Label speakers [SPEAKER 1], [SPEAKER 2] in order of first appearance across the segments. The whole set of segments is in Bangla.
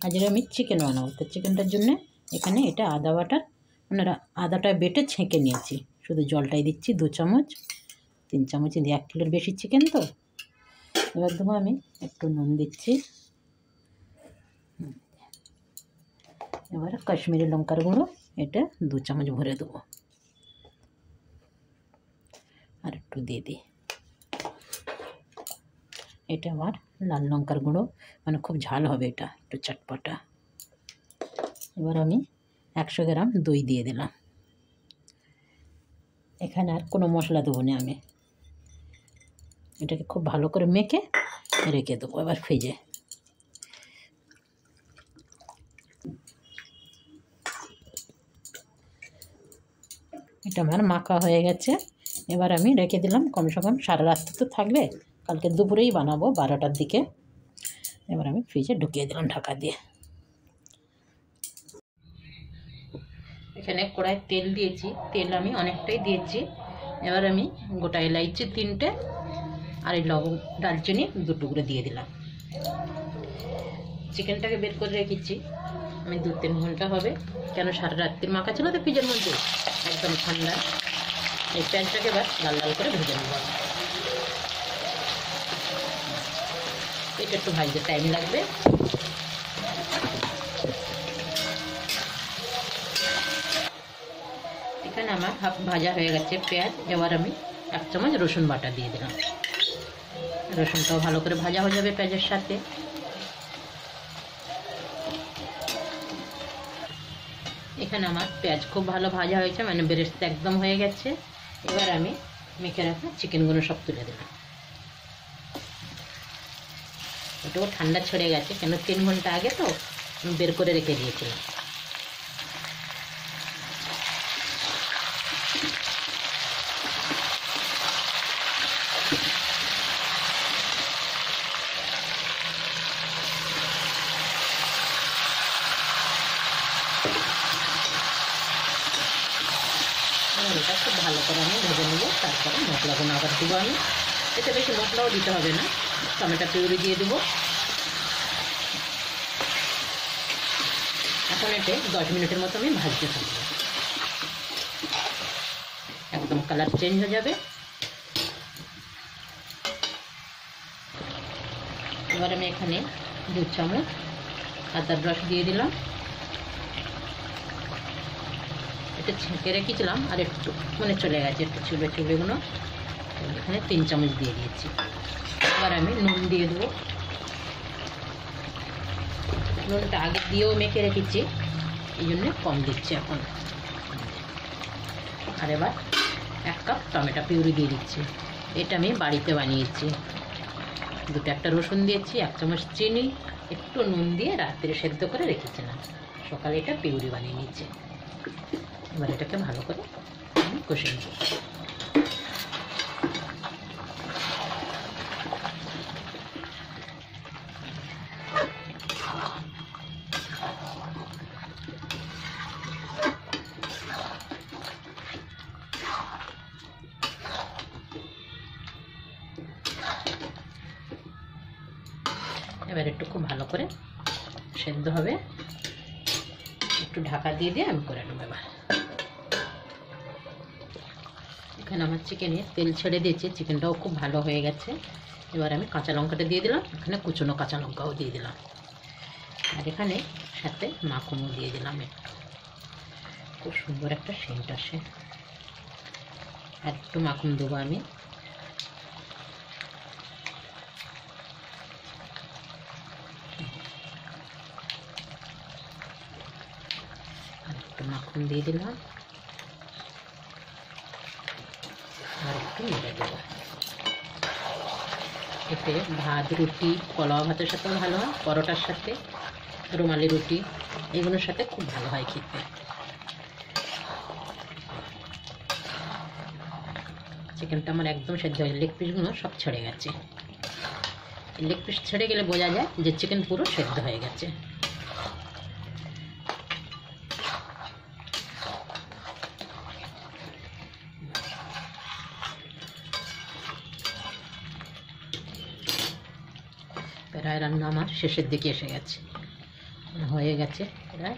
[SPEAKER 1] আজকে আমি চিকেন বানাবো। তো চিকেনটার জন্য এখানে এটা আদা বাটার মানে আদাটা বেটে ছেঁকে নিয়েছি, শুধু জলটাই দিচ্ছি 2 চামচ 3 চামচ দিয়ে 1 কিলোর বেশি চিকেন তো। এবার দেবো আমি একটু নুন দিচ্ছি, এবার কাশ্মীরি লঙ্কার গুঁড়ো এটা 2 চামচ ভরে দেবো, আর একটু দিয়ে দিই। এটা আবার লাল লঙ্কার গুঁড়ো, মানে খুব ঝাল হবে এটা, একটু চটপটা। এবার আমি 100 গ্রাম দই দিয়ে দিলাম। এখানে আর কোনো মশলা দেবো না আমি, এটাকে খুব ভালো করে মেখে রেখে দেবো এবার ফ্রিজে। এটা আমার মাখা হয়ে গেছে, এবার আমি রেখে দিলাম। কমসে কম সারা রাত্রি তো থাকবে, কালকে দুপুরেই বানাবো 12টার দিকে। এবার আমি ফ্রিজে ঢুকিয়ে দিলাম ঢাকা দিয়ে। এখানে কড়াই তেল দিয়েছি, তেল আমি অনেকটাই দিয়েছি। এবার আমি গোটা এলাইচি 3টে আর এই লবঙ্গ দারচিনি 2 টুকরো দিয়ে দিলাম। চিকেনটাকে বের করে রেখেছি আমি 2-3 ঘন্টা হবে, কেন সারা রাত্রির মাখা ছিল তো ফ্রিজের মধ্যে, একদম ঠান্ডা। এই প্যানটাকে এবার লাল লাল করে ভেজে নেব। এটা একটু ভাজতে টাইম লাগবে। এখানে আমার হাফ ভাজা হয়ে গেছে পেঁয়াজ। এবার আমি 1 চামচ রসুন বাটা দিয়ে দিলাম। রসুনটাও ভালো করে ভাজা হয়ে যাবে পেঁয়াজের সাথে। এখানে আমার পেঁয়াজ খুব ভালো ভাজা হয়েছে, মানে বেরেস্তা একদম হয়ে গেছে। এবার আমি মেখে রাখা চিকেনগুলো সব তুলে দিলাম। এটাও ঠান্ডা ছেড়ে গেছে, কেন 3 ঘন্টা আগে তো বের করে রেখে দিয়েছিলাম। এটা খুব ভালো করে আমি ভেজে নেব, তারপরে মশলাগুলো আবার দেবো আমি। এতে বেশি মশলাও দিতে হবে না, টমেটো পিউরি দিয়ে দেবো। এখন এতে 10 মিনিটের মতো আমি ভাজতে থাকবো, একদম কালার চেঞ্জ হয়ে যাবে। এবার আমি এখানে 2 চামচ আদার রস দিয়ে দিলাম। এটা ছেঁকে রেখেছিলাম আর একটু মানে চলে গেছে, একটু চুলবেগুলো এখানে 3 চামচ দিয়ে দিয়েছি। এবার আমি নুন দিয়ে দেবো। নুনটা আগে দিয়েও মেখে রেখেছি, এই জন্য কম দিচ্ছি এখন। আর এবার 1 কাপ টমেটো পিউরি দিয়ে দিচ্ছি। এটা আমি বাড়িতে বানিয়েছি। 2টা রসুন দিয়েছি, 1 চামচ চিনি, একটু নুন দিয়ে রাত্রে সেদ্ধ করে রেখেছিলাম, সকালে এটা পিউরি বানিয়ে নিয়েছি। এবার এটাকে ভালো করে আমি কষে নেব। এবার একটু খুব ভালো করে সেদ্ধ হবে, একটু ঢাকা দিয়ে দিয়ে আমি করে নেব। এবার এখানে আমার চিকেনে তেল ছেড়ে দিয়েছে, চিকেনটাও খুব ভালো হয়ে গেছে। এবার আমি কাঁচা লঙ্কাটা দিয়ে দিলাম, এখানে কুচনো কাঁচা লঙ্কাও দিয়ে দিলাম, আর এখানে সাথে মাখনও দিয়ে দিলাম। খুব সুন্দর একটা সেন্ট আসে। আর একটু মাখন দেবো আমি। আর একটু মাখন দিয়ে দিলাম, আর একটু নেড়ে দেবো। এতে ভাত, রুটি, পোলাও ভাতের সাথেও ভালো হয়, পরোটার সাথে, রুমালি রুটি, এগুলোর সাথে খুব ভালো হয় খেতে। চিকেনটা আমার একদম সেদ্ধ হয়ে, লেগ পিসগুলো সব ছেড়ে গেছে। লেগ পিস ছেড়ে গেলে বোঝা যায় যে চিকেন পুরো সেদ্ধ হয়ে গেছে। প্রায় রান্না আমার শেষের দিকে এসে গেছে। হয়ে গেছে প্রায়।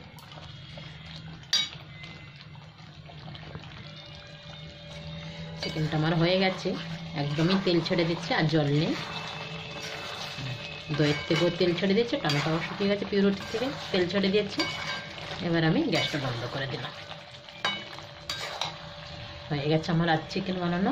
[SPEAKER 1] চিকেনটা আমার হয়ে গেছে, একদমই তেল ছেড়ে দিচ্ছে আর জল নেই। দইয়ের থেকেও তেল ছেড়ে দিচ্ছে, টমেটোও শুকিয়ে গেছে, পিউরিটির থেকে তেল ছেড়ে দিয়েছে। এবার আমি গ্যাসটা বন্ধ করে দিলাম। হয়ে গেছে আমার আজ চিকেন বানানো।